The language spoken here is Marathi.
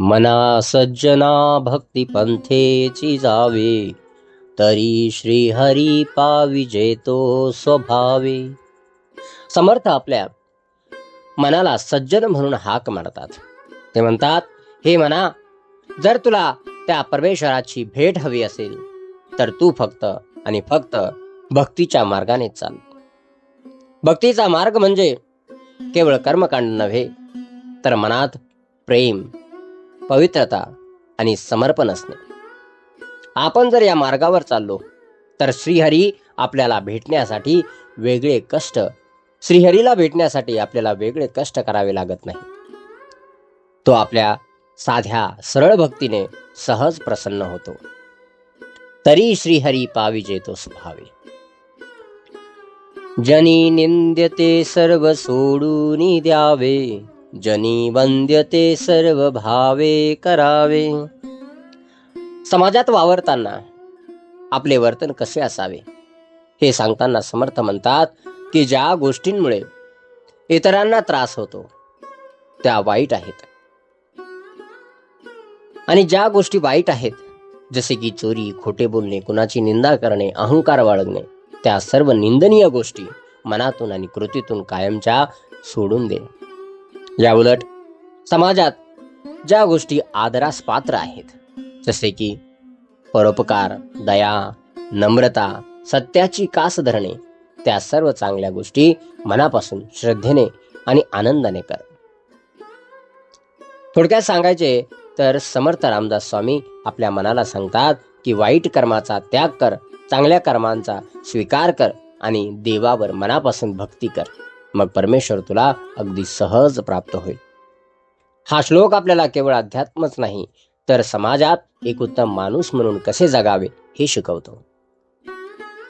मना सज्जना भक्ती पंथेची जावे, तरी श्रीहरी पाविजेतो स्वभावे. समर्थ आपल्या मनाला सज्जन म्हणून हाक मारतात. ते म्हणतात, हे मना, जर तुला त्या परमेश्वराची भेट हवी असेल तर तू फक्त आणि फक्त भक्तीच्या मार्गाने चाल. भक्तीचा मार्ग म्हणजे केवळ कर्मकांड नव्हे, तर मनात प्रेम, पवित्रता आणि समर्पण असणे. आपण जर या मार्गावर चाललो तर श्रीहरीला भेटण्यासाठी आपल्याला वेगळे कष्ट करावे लागत नाही. तो आपल्या साध्या सरळ भक्तीने सहज प्रसन्न होतो. तरी श्रीहरी पाविजेतो स्वभावे. जनी निंद्यते सर्व सोडून द्यावे, जनी वंद्यते सर्व भावे करावे. समाजात वावरताना आपले वर्तन कसे असावे हे सांगताना समर्थ म्हणतात की ज्या गोष्टींमुळे इतरांना त्रास होतो त्या वाईट आहेत, आणि ज्या गोष्टी वाईट आहेत जसे की चोरी, खोटे बोलणे, कुणाची निंदा करणे, अहंकार बाळगणे, त्या सर्व निंदनीय गोष्टी मनातून आणि कृतीतून कायमच्या सोडून दे. या उलट समाजात ज्या गोष्टी आदरास पात्र आहेत जसे की परोपकार, दया, नम्रता, सत्याची कास धरणे, त्या सर्व चांगल्या गोष्टी मनापासून श्रद्धेने आणि आनंदाने कर. थोडक्यात सांगायचे तर समर्थ रामदास स्वामी आपल्या मनाला सांगतात की वाईट कर्माचा त्याग कर, चांगल्या कर्मांचा स्वीकार कर आणि देवावर मनापासून भक्ती कर. मग परमेश्वर तुला अगदी सहज प्राप्त होईल. हा श्लोक आपल्याला केवळ अध्यात्मच नाही तर समाजात एक उत्तम माणूस म्हणून कसे जगावे हे शिकवतो.